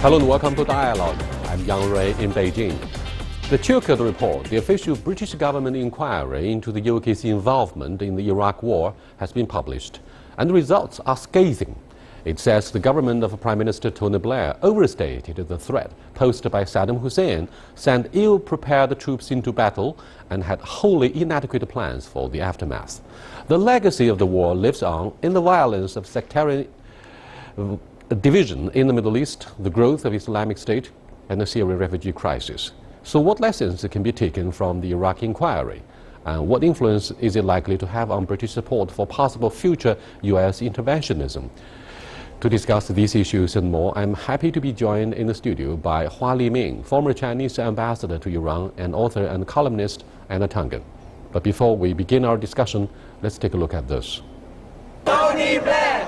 Hello and welcome to Dialogue. I'm Yang Rui in Beijing. The Chilcot Report, the official British government inquiry into the UK's involvement in the Iraq War, has been published, and the results are scathing. It says the government of Prime Minister Tony Blair overstated the threat posed by Saddam Hussein, sent ill-prepared troops into battle, and had wholly inadequate plans for the aftermath. The legacy of the war lives on in the violence of sectarian division in the Middle East, the growth of Islamic State, and the Syrian refugee crisis. So what lessons can be taken from the Iraq inquiry? And what influence is it likely to have on British support for possible future U.S. interventionism? To discuss these issues and more, I'm happy to be joined in the studio by Hua Liming, former Chinese ambassador to Iran and author and columnist Anna Tungan. But before we begin our discussion, let's take a look at this. Tony Blair!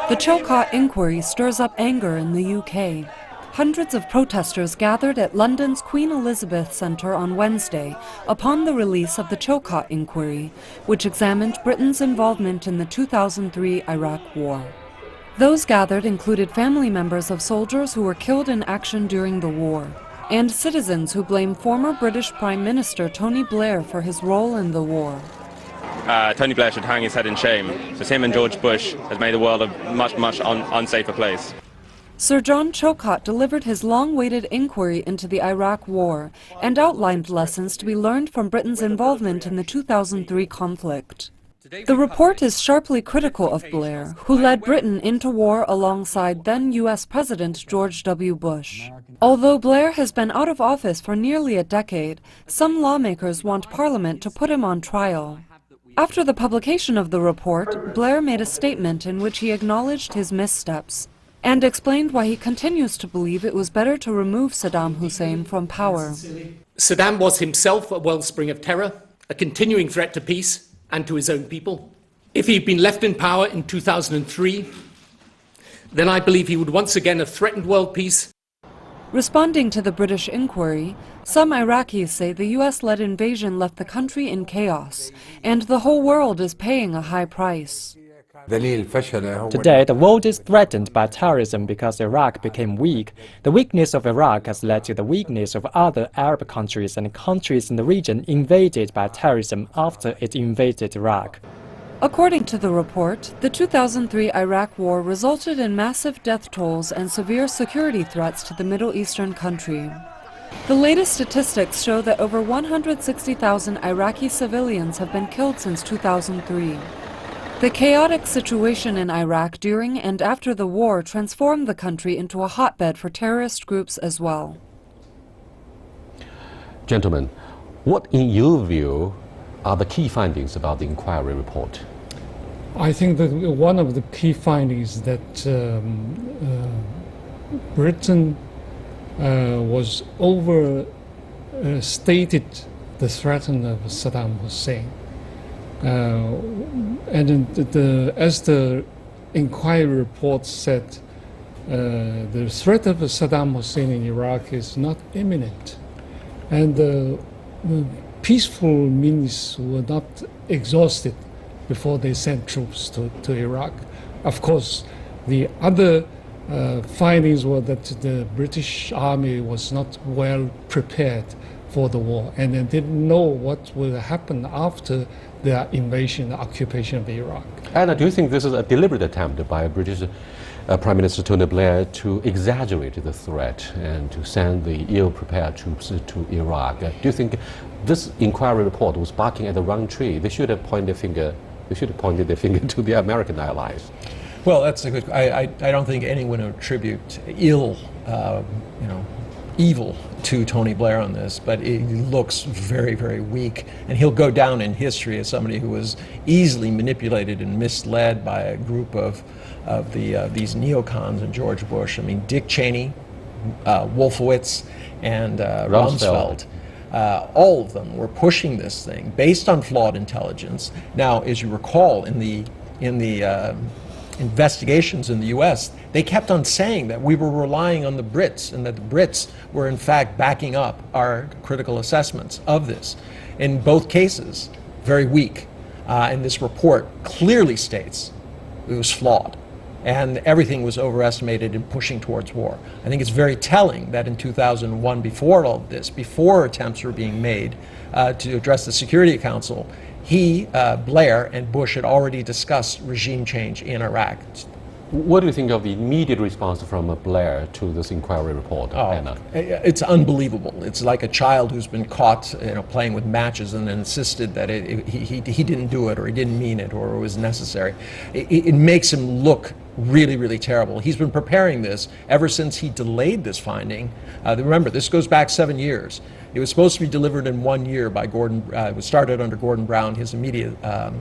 The Chilcot inquiry stirs up anger in the UK. Hundreds of protesters gathered at London's Queen Elizabeth Centre on Wednesday upon the release of the Chilcot inquiry, which examined Britain's involvement in the 2003 Iraq War. Those gathered included family members of soldiers who were killed in action during the war, and citizens who blame former British Prime Minister Tony Blair for his role in the war. Tony Blair should hang his head in shame, because him and George Bush has made the world a much unsafer place. Sir John Chilcot delivered his long-awaited inquiry into the Iraq War and outlined lessons to be learned from Britain's involvement in the 2003 conflict. The report is sharply critical of Blair, who led Britain into war alongside then U.S. President George W. Bush. Although Blair has been out of office for nearly a decade, some lawmakers want Parliament to put him on trial. After the publication of the report, Blair made a statement in which he acknowledged his missteps and explained why he continues to believe it was better to remove Saddam Hussein from power. Saddam was himself a wellspring of terror, a continuing threat to peace and to his own people. If he'd been left in power in 2003, then I believe he would once again have threatened world peace. Responding to the British inquiry, some Iraqis say the US-led invasion left the country in chaos, and the whole world is paying a high price. Today, the world is threatened by terrorism because Iraq became weak. The weakness of Iraq has led to the weakness of other Arab countries, and countries in the region invaded by terrorism after it invaded Iraq. According to the report, the 2003 Iraq War resulted in massive death tolls and severe security threats to the Middle Eastern country. The latest statistics show that over 160,000 Iraqi civilians have been killed since 2003. The chaotic situation in Iraq during and after the war transformed the country into a hotbed for terrorist groups as well. Gentlemen, what in your view are the key findings about the inquiry report? I think that one of the key findings is that Britain was overstated the threat of Saddam Hussein. And as the inquiry report said, the threat of Saddam Hussein in Iraq is not imminent. And peaceful means were not exhausted before they sent troops to Iraq. Of course, the other findings were that the British Army was not well prepared for the war, and they didn't know what will happen after the invasion, the occupation of Iraq. Anna, do you think this is a deliberate attempt by British Prime Minister Tony Blair to exaggerate the threat and to send the ill-prepared troops to Iraq? Do you think this inquiry report was barking at the wrong tree? They should have pointed their finger to the American allies. Well, that's a good. I don't think anyone would attribute evil to Tony Blair on this, but he looks very weak, and he'll go down in history as somebody who was easily manipulated and misled by a group of these neocons and George Bush. I mean, Dick Cheney, Wolfowitz, and Rumsfeld. All of them were pushing this thing based on flawed intelligence. Now, as you recall, in the investigations in the U.S., they kept on saying that we were relying on the Brits and that the Brits were in fact backing up our critical assessments of this. In both cases, very weak. And this report clearly states it was flawed. and everything was overestimated and pushing towards war. I think it's very telling that in 2001, before all of this, before attempts were being made to address the Security Council, Blair and Bush had already discussed regime change in Iraq. What do you think of the immediate response from Blair to this inquiry report, Anna? It's unbelievable. It's like a child who's been caught, playing with matches and then insisted that he didn't do it, or he didn't mean it, or it was necessary. It makes him look really, really terrible. He's been preparing this ever since he delayed this finding. Remember, this goes back 7 years. It was supposed to be delivered in 1 year by Gordon. It was started under Gordon Brown, his immediate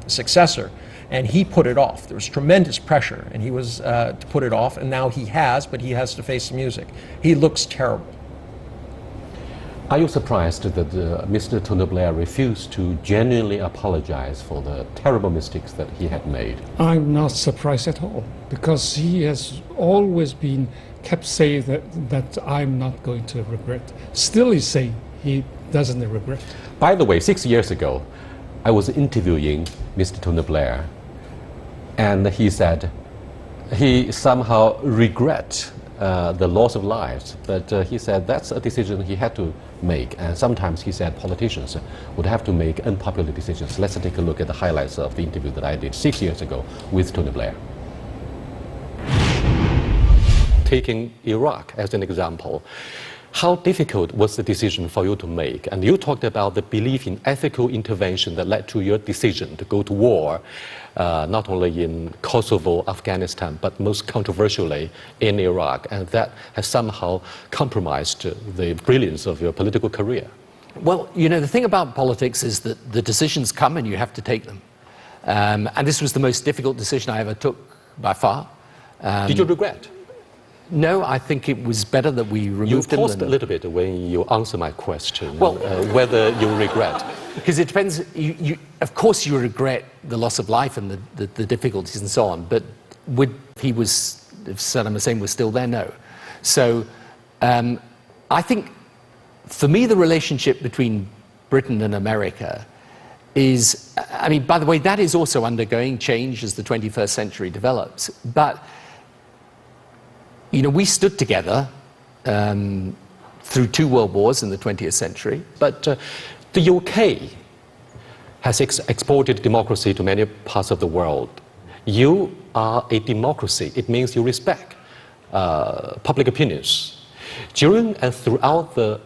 successor, and he put it off. There was tremendous pressure, and he was to put it off, and now he has, but he has to face the music. He looks terrible. Are you surprised that Mr. Tony Blair refused to genuinely apologize for the terrible mistakes that he had made? I'm not surprised at all, because he has always been kept saying that I'm not going to regret. Still he's saying he doesn't regret. By the way, 6 years ago, I was interviewing Mr. Tony Blair, and he said he somehow regrets the loss of lives, but he said that's a decision he had to make, and sometimes he said politicians would have to make unpopular decisions. Let's take a look at the highlights of the interview that I did 6 years ago with Tony Blair. Taking Iraq as an example, how difficult was the decision for you to make? And you talked about the belief in ethical intervention that led to your decision to go to war, not only in Kosovo, Afghanistan, but most controversially in Iraq, and that has somehow compromised the brilliance of your political career. Well, the thing about politics is that the decisions come and you have to take them. And this was the most difficult decision I ever took by far. Did you regret? No, I think it was better that we removed him. You paused a little bit when you answer my question, whether you regret. Because it depends. Of course, you regret the loss of life and the difficulties and so on. But if Saddam Hussein was still there, no. So I think, for me, the relationship between Britain and America is, by the way, that is also undergoing change as the 21st century develops. But we stood together through 2 world wars in the 20th century. But the UK has exported democracy to many parts of the world. You are a democracy. It means you respect public opinions. During and throughout the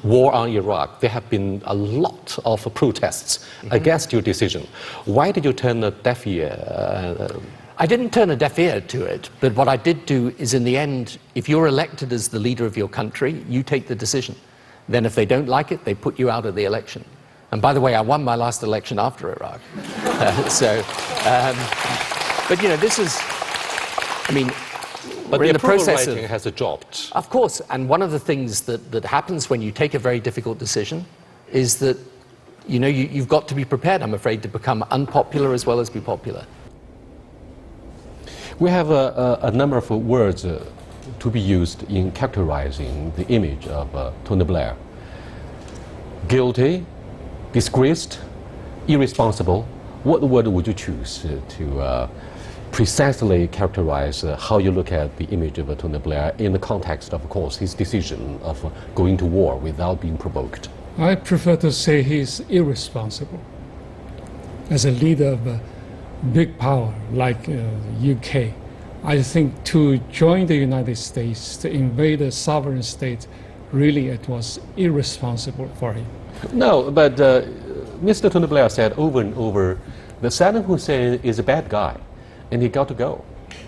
war on Iraq, there have been a lot of protests against your decision. Why did you turn a deaf ear? I didn't turn a deaf ear to it, but what I did do is, in the end, if you're elected as the leader of your country, you take the decision. Then if they don't like it, they put you out of the election. And by the way, I won my last election after Iraq. But this is, but we're in the process rating has dropped. Of course, and one of the things that happens when you take a very difficult decision is that, you've got to be prepared, I'm afraid, to become unpopular as well as be popular. We have a number of words to be used in characterizing the image of Tony Blair. Guilty, disgraced, irresponsible. What word would you choose to precisely characterize how you look at the image of Tony Blair in the context, of course, his decision of going to war without being provoked? I prefer to say he's irresponsible. As a leader of a big power like UK, I think to join the United States, to invade a sovereign state, really it was irresponsible for him. No, but Mr. Tony Blair said over and over that Saddam Hussein is a bad guy and he got to go.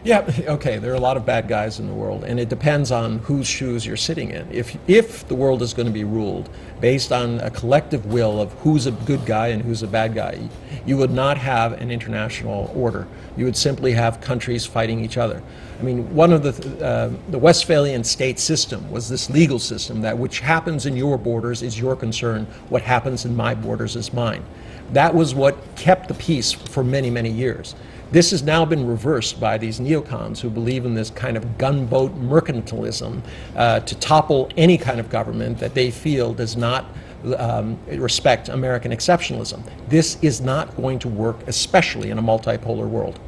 Yeah, okay, there are a lot of bad guys in the world, and it depends on whose shoes you're sitting in. If the world is going to be ruled based on a collective will of who's a good guy and who's a bad guy, you would not have an international order. You would simply have countries fighting each other. One of the Westphalian state system was this legal system that which happens in your borders is your concern, what happens in my borders is mine. That was what kept the peace for many, many years. This has now been reversed by these neocons who believe in this kind of gunboat mercantilism to topple any kind of government that they feel does not respect American exceptionalism. This is not going to work, especially in a multipolar world.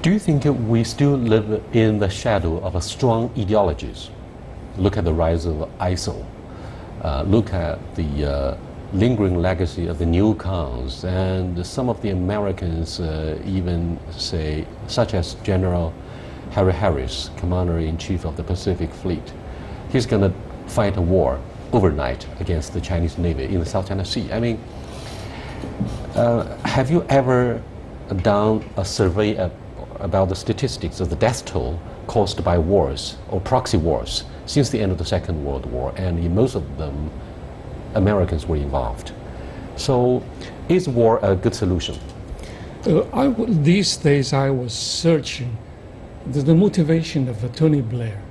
Do you think we still live in the shadow of a strong ideologies? Look at the rise of ISIL. Look at the lingering legacy of the neocons, and some of the Americans even say, such as General Harry Harris, Commander-in-Chief of the Pacific Fleet. He's going to fight a war overnight against the Chinese Navy in the South China Sea. I mean, have you ever done a survey about the statistics of the death toll caused by wars or proxy wars since the end of the Second World War? And in most of them, Americans were involved. So, is war a good solution? These days I was searching the motivation of Tony Blair.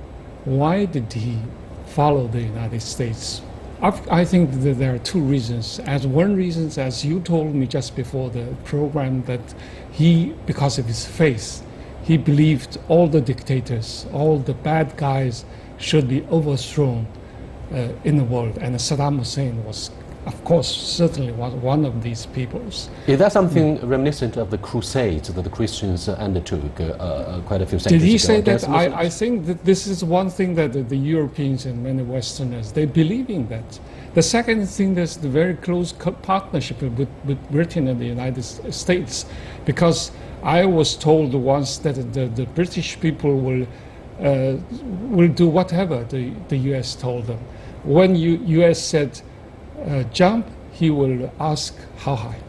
Why did he follow the United States? I think that there are two reasons. As one reason, as you told me just before the program, that he, because of his faith, he believed all the dictators, all the bad guys should be overthrown in the world. And Saddam Hussein was, of course, certainly was one of these peoples. Is that something reminiscent of the Crusades that the Christians undertook quite a few centuries ago? Did he say that? I think that this is one thing that the Europeans and many Westerners, they believe in that. The second thing is the very close partnership with Britain and the United States, because I was told once that the British people will do whatever the US told them. When US said jump, he will ask how high.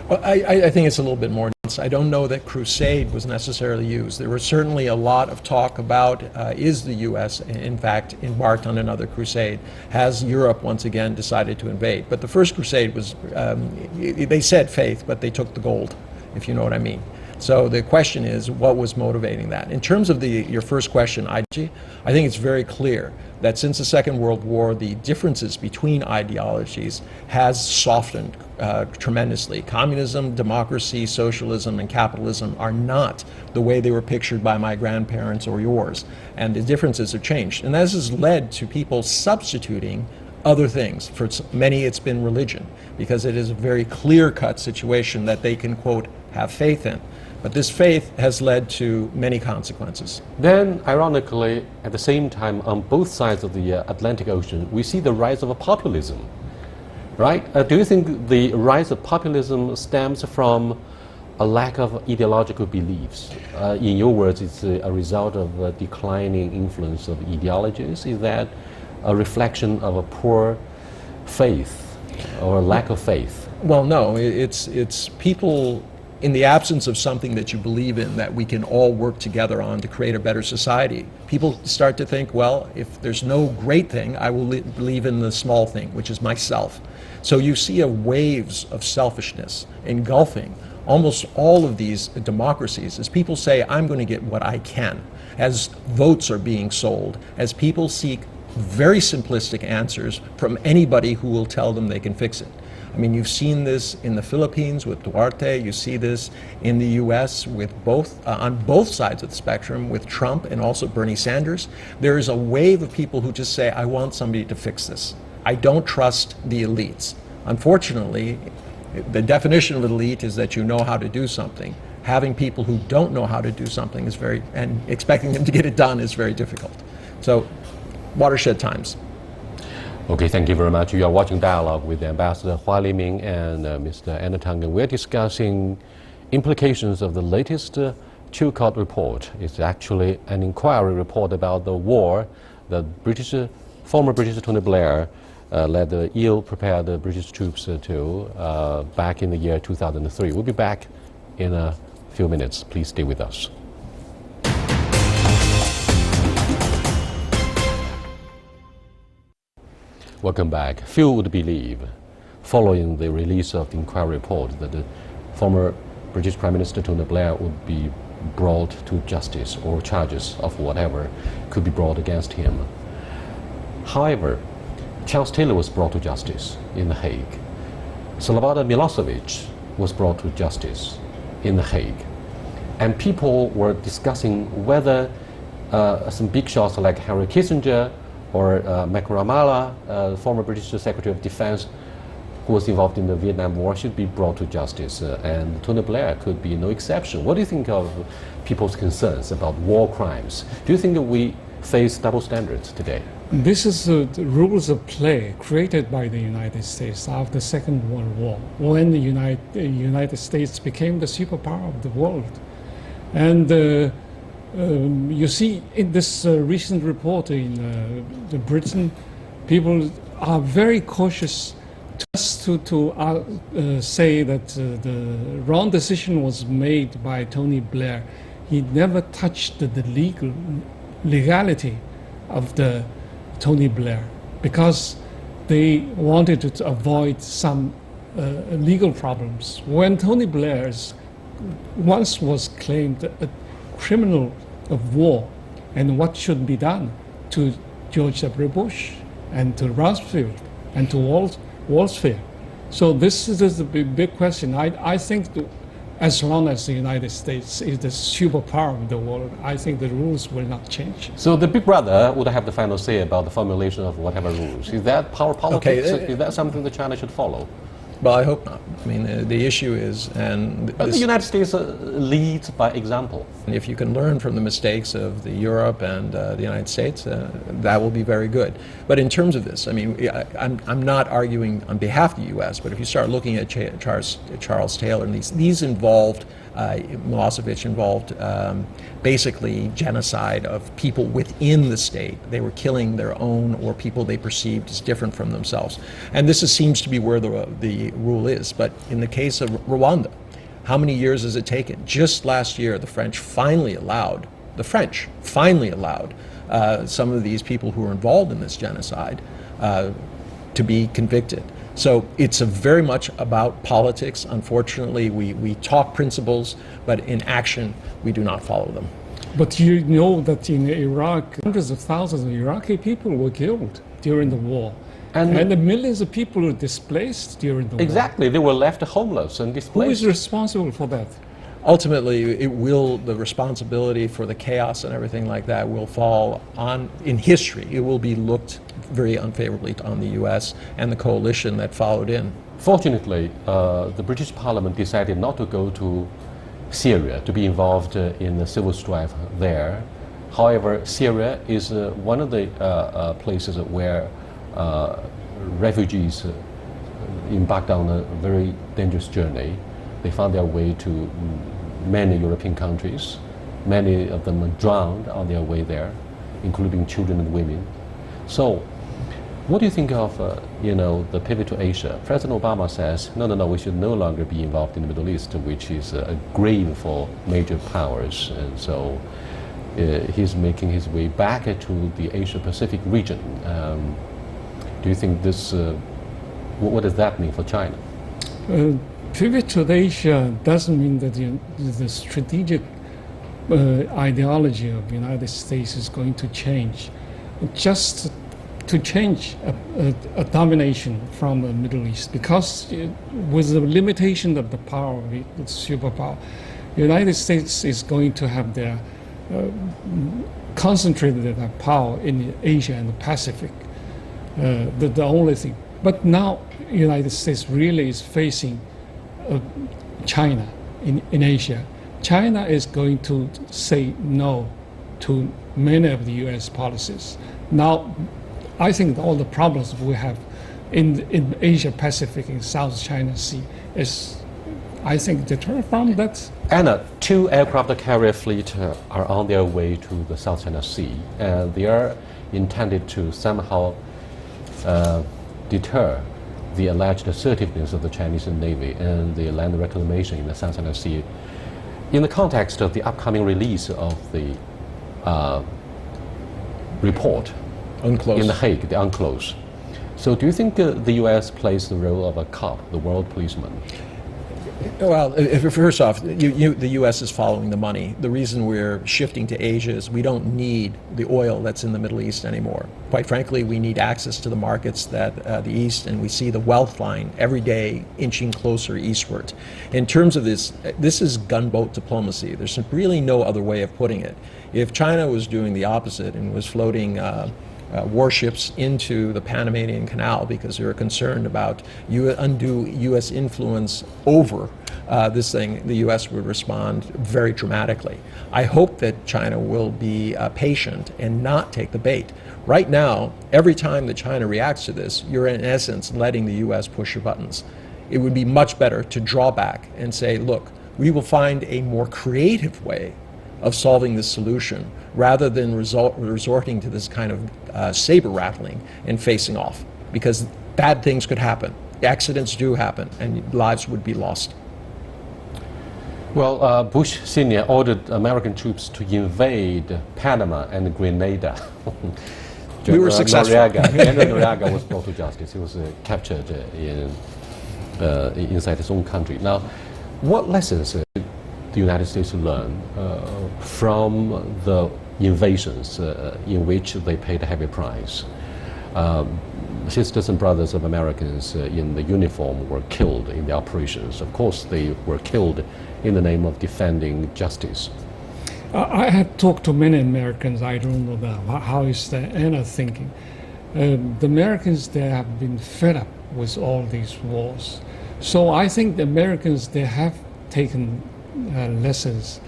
Well, I think it's a little bit more nuanced. I don't know that crusade was necessarily used. There was certainly a lot of talk about is the U.S. in fact embarked on another crusade? Has Europe once again decided to invade? But the first crusade was, they said faith, but they took the gold, if you know what I mean. So the question is, what was motivating that? In terms of your first question, I think it's very clear that since the Second World War, the differences between ideologies has softened tremendously. Communism, democracy, socialism, and capitalism are not the way they were pictured by my grandparents or yours. And the differences have changed. And this has led to people substituting other things. For many, it's been religion, because it is a very clear-cut situation that they can, quote, have faith in. But this faith has led to many consequences. Then, ironically, at the same time, on both sides of the Atlantic Ocean, we see the rise of populism, right? Do you think the rise of populism stems from a lack of ideological beliefs? In your words, it's a result of a declining influence of ideologies. Is that a reflection of a poor faith or a lack of faith? Well, no, it's people, in the absence of something that you believe in, that we can all work together on to create a better society, people start to think, well, if there's no great thing, I will believe in the small thing, which is myself. So you see waves of selfishness engulfing almost all of these democracies as people say, I'm going to get what I can, as votes are being sold, as people seek very simplistic answers from anybody who will tell them they can fix it. I mean, you've seen this in the Philippines with Duterte. You see this in the U.S. with on both sides of the spectrum, with Trump and also Bernie Sanders. There is a wave of people who just say, I want somebody to fix this. I don't trust the elites. Unfortunately, the definition of elite is that you know how to do something. Having people who don't know how to do something is and expecting them to get it done is very difficult. So, watershed times. Okay, thank you very much. You are watching Dialogue with Ambassador Hua Liming and Mr. Anna Tang, and we're discussing implications of the latest Chilcot report. It's actually an inquiry report about the war that former British Tony Blair led the ill-prepared British troops to back in the year 2003. We'll be back in a few minutes. Please stay with us. Welcome back. Few would believe, following the release of the inquiry report, that the former British Prime Minister Tony Blair would be brought to justice, or charges of whatever could be brought against him. However, Charles Taylor was brought to justice in The Hague. Slobodan Milosevic was brought to justice in The Hague. And people were discussing whether some big shots like Henry Kissinger or Mac Ramallah, former British Secretary of Defense, who was involved in the Vietnam War should be brought to justice, and Tony Blair could be no exception. What do you think of people's concerns about war crimes? Do you think that we face double standards today? This is the rules of play created by the United States after the Second World War, when the United States became the superpower of the world. And you see in this recent report in Britain, people are very cautious just to say that the wrong decision was made by Tony Blair. He never touched the legality of the Tony Blair because they wanted to avoid some legal problems. When Tony Blair once was claimed a criminal of war, and what should be done to George W. Bush and to Rumsfeld and to Walsfeld. So this is a big question. I think as long as the United States is the superpower of the world, I think the rules will not change. So the big brother would have the final say about the formulation of whatever rules. Is that power politics? Okay. Is that something that China should follow? Well, I hope not. I mean, the issue is, but the United States leads by example. If you can learn from the mistakes of Europe and the United States, that will be very good. But in terms of this, I mean, I'm not arguing on behalf of the U.S., but if you start looking at Charles Taylor, and these involved, Milosevic involved basically genocide of people within the state. They were killing their own or people they perceived as different from themselves. And this seems to be where the rule is. But in the case of Rwanda, how many years has it taken? Just last year, the French finally allowed some of these people who were involved in this genocide to be convicted. So it's very much about politics. Unfortunately, we talk principles, but in action, we do not follow them. But you know that in Iraq, hundreds of thousands of Iraqi people were killed during the war. And the millions of people were displaced during the war. Exactly, they were left homeless and displaced. Who is responsible for that? Ultimately, the responsibility for the chaos and everything like that will fall on, in history, it will be looked very unfavorably on the U.S. and the coalition that followed in. Fortunately, the British Parliament decided not to go to Syria to be involved in the civil strife there. However, Syria is one of the places where refugees embarked on a very dangerous journey. They found their way to many European countries. Many of them drowned on their way there, including children and women. So, what do you think of the pivot to Asia? President Obama says, no, we should no longer be involved in the Middle East, which is a grave for major powers. And so he's making his way back to the Asia-Pacific region. Do you think this, what does that mean for China? Pivot to Asia doesn't mean that the strategic ideology of the United States is going to change. Just to change a domination from the Middle East, because with the limitation of the power of the superpower, the United States is going to have their concentrated their power in Asia and the Pacific. The only thing. But now the United States really is facing China in Asia. China is going to say no to many of the U.S. policies. Now, I think all the problems we have in Asia Pacific and South China Sea is, I think, deterred from that. Anna, 2 aircraft carrier fleet are on their way to the South China Sea, and they are intended to somehow deter the alleged assertiveness of the Chinese Navy and the land reclamation in the South China Sea. In the context of the upcoming release of the report in The Hague, the UNCLOS. So do you think the U.S. plays the role of a cop, the world policeman? Well, first off, the U.S. is following the money. The reason we're shifting to Asia is we don't need the oil that's in the Middle East anymore. Quite frankly, we need access to the markets that the East, and we see the wealth line every day inching closer eastward. In terms of this is gunboat diplomacy. There's really no other way of putting it. If China was doing the opposite and was floating warships into the Panamanian Canal because they were concerned about undue U.S. influence over this thing, the U.S. would respond very dramatically. I hope that China will be patient and not take the bait. Right now, every time that China reacts to this, you're in essence letting the U.S. push your buttons. It would be much better to draw back and say, look, we will find a more creative way of solving this solution rather than resorting to this kind of saber rattling and facing off, because bad things could happen. Accidents do happen and lives would be lost. Well, Bush Sr. ordered American troops to invade Panama and Grenada. We were successful. General Noriega was brought to justice. He was captured inside his own country. Now, what lessons did the United States learn from the invasions in which they paid a heavy price? Sisters and brothers of Americans in the uniform were killed in the operations. Of course, they were killed in the name of defending justice. I have talked to many Americans. I don't know how is the inner thinking. The Americans, they have been fed up with all these wars. So I think the Americans, they have taken lessons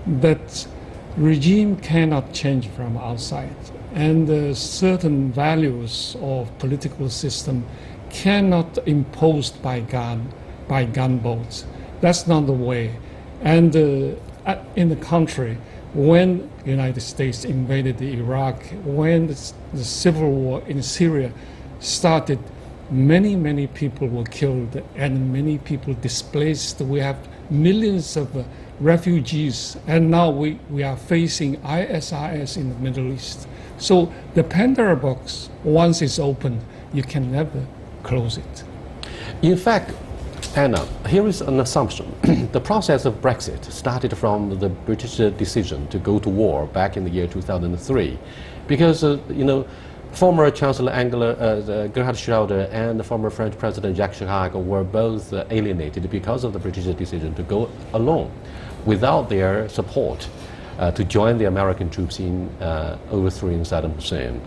that regime cannot change from outside, and certain values of political system cannot imposed by gunboats. That's not the way. And in the country, when the United States invaded Iraq, when the civil war in Syria started, many people were killed and many people displaced. We have millions of refugees, and now we are facing ISIS in the Middle East. So the Pandora box, once it's opened, you can never close it. In fact, Anna, here is an assumption. The process of Brexit started from the British decision to go to war back in the year 2003, because former Chancellor Gerhard Schröder and the former French President Jacques Chirac were both alienated because of the British decision to go alone, without their support to join the American troops in overthrowing Saddam Hussein.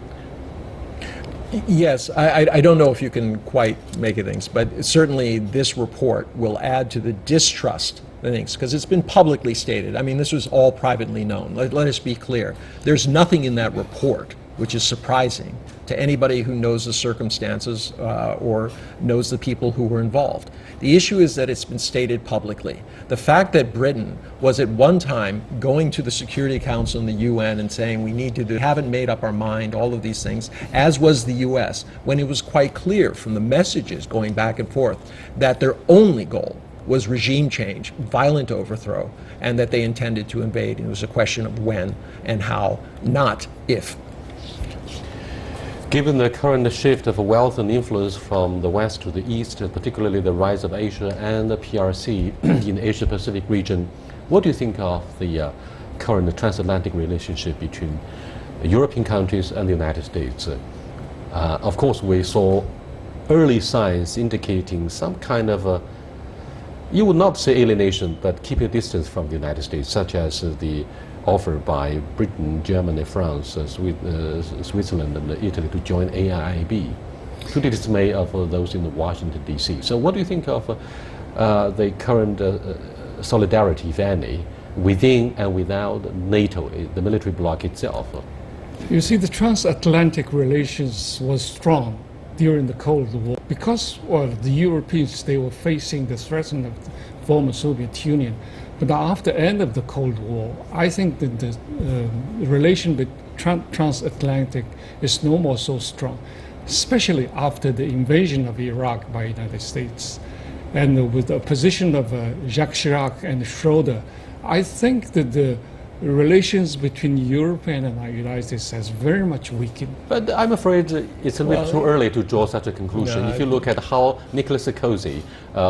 Yes, I don't know if you can quite make it things, but certainly this report will add to the distrust of things, because it's been publicly stated. I mean, this was all privately known. Let us be clear. There's nothing in that report which is surprising to anybody who knows the circumstances or knows the people who were involved. The issue is that it's been stated publicly. The fact that Britain was at one time going to the Security Council and the UN and saying we need to haven't made up our mind, all of these things, as was the US, when it was quite clear from the messages going back and forth that their only goal was regime change, violent overthrow, and that they intended to invade. And it was a question of when and how, not if. Given the current shift of wealth and influence from the West to the East, particularly the rise of Asia and the PRC in the Asia-Pacific region, what do you think of the current transatlantic relationship between European countries and the United States? Of course, we saw early signs indicating some kind of you would not say alienation, but keeping a distance from the United States, such as the offer by Britain, Germany, France, Switzerland, and Italy to join AIIB, to the dismay of those in Washington, D.C. So what do you think of the current solidarity, if any, within and without NATO, the military bloc itself? You see, the transatlantic relations was strong during the Cold War because the Europeans, they were facing the threat of the former Soviet Union. But after the end of the Cold War, I think that the relation with transatlantic is no more so strong, especially after the invasion of Iraq by the United States. And with the position of Jacques Chirac and Schröder, I think that the relations between Europe and the United States has very much weakened. But I'm afraid it's a little too early to draw such a conclusion. If you look at how Nicolas Sarkozy,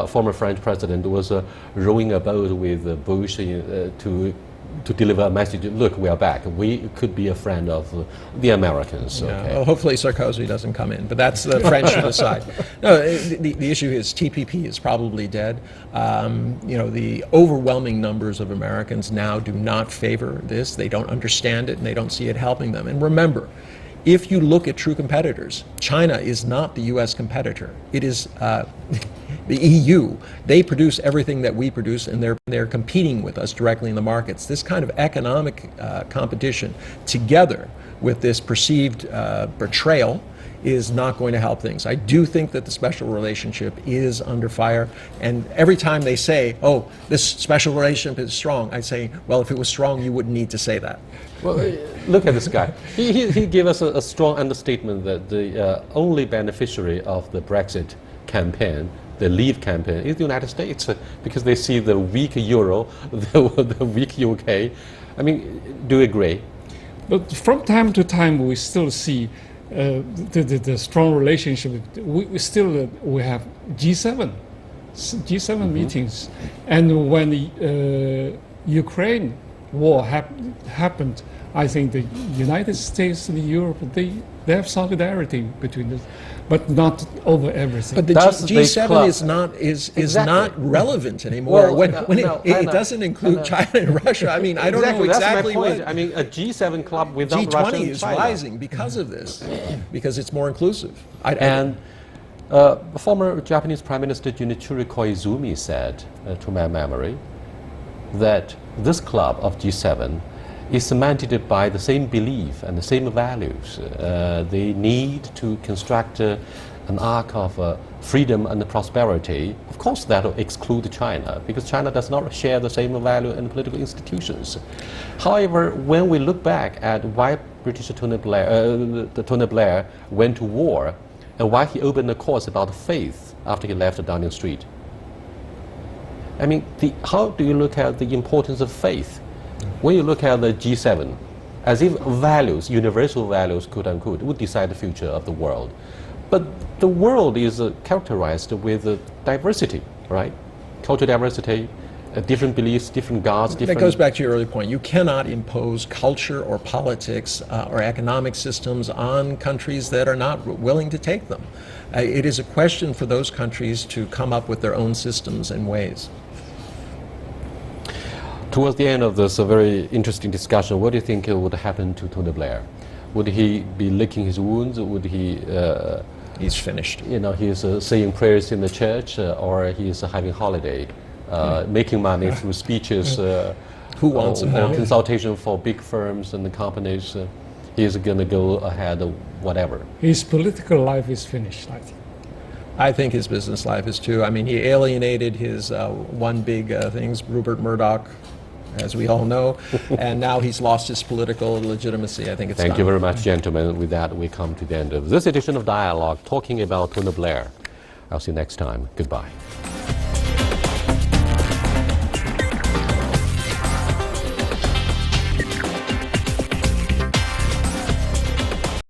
former French president, was rowing a boat with Bush to deliver a message, look, we are back. We could be a friend of the Americans. Yeah, okay. well, hopefully Sarkozy doesn't come in, but that's the French to decide. No, the issue is TPP is probably dead. The overwhelming numbers of Americans now do not favor this. They don't understand it, and they don't see it helping them. And remember, if you look at true competitors, China is not the US competitor. It is the EU. They produce everything that we produce, and they're competing with us directly in the markets. This kind of economic competition, together with this perceived betrayal, is not going to help things. I do think that the special relationship is under fire, and every time they say, oh, this special relationship is strong, I say, well, if it was strong, you wouldn't need to say that. Well, look at this guy. He gave us a strong understatement that the only beneficiary of the Brexit campaign, the Leave campaign, is the United States, because they see the weak euro, the weak UK. I mean, do you agree? But from time to time, we still see the strong relationship. We still have G7 meetings, and when the Ukraine war happened, I think the United States and Europe, they have solidarity between us, but not over everything. But the G7 is not relevant anymore. Well, it doesn't include China and Russia. I mean, I don't know exactly what. I mean, a G7 club without G20 Russia and is China. rising because of this, because it's more inclusive. Former Japanese Prime Minister Junichiro Koizumi said, to my memory, that this club of G7 is cemented by the same belief and the same values. They need to construct an arc of freedom and prosperity. Of course, that will exclude China, because China does not share the same value and political institutions. However, when we look back at why British Tony Blair went to war, and why he opened a course about faith after he left Downing Street, I mean, how do you look at the importance of faith? When you look at the G7, as if values, universal values, quote unquote, would decide the future of the world. But the world is characterized with diversity, right? Cultural diversity, different beliefs, different gods, different... That goes back to your earlier point. You cannot impose culture or politics or economic systems on countries that are not willing to take them. It is a question for those countries to come up with their own systems and ways. Towards the end of this very interesting discussion, what do you think would happen to Tony Blair? Would he be licking his wounds? Would he... he's finished. You know, he's saying prayers in the church, or he's having holiday, making money through speeches, who wants him now? Consultation for big firms and the companies. He's going to go ahead, whatever. His political life is finished, I think. I think his business life is too. I mean, he alienated his one big things, Rupert Murdoch, as we all know, and now he's lost his political legitimacy. I think it's Thank you very much, gentlemen. With that, we come to the end of this edition of Dialogue, talking about Tony Blair. I'll see you next time. Goodbye.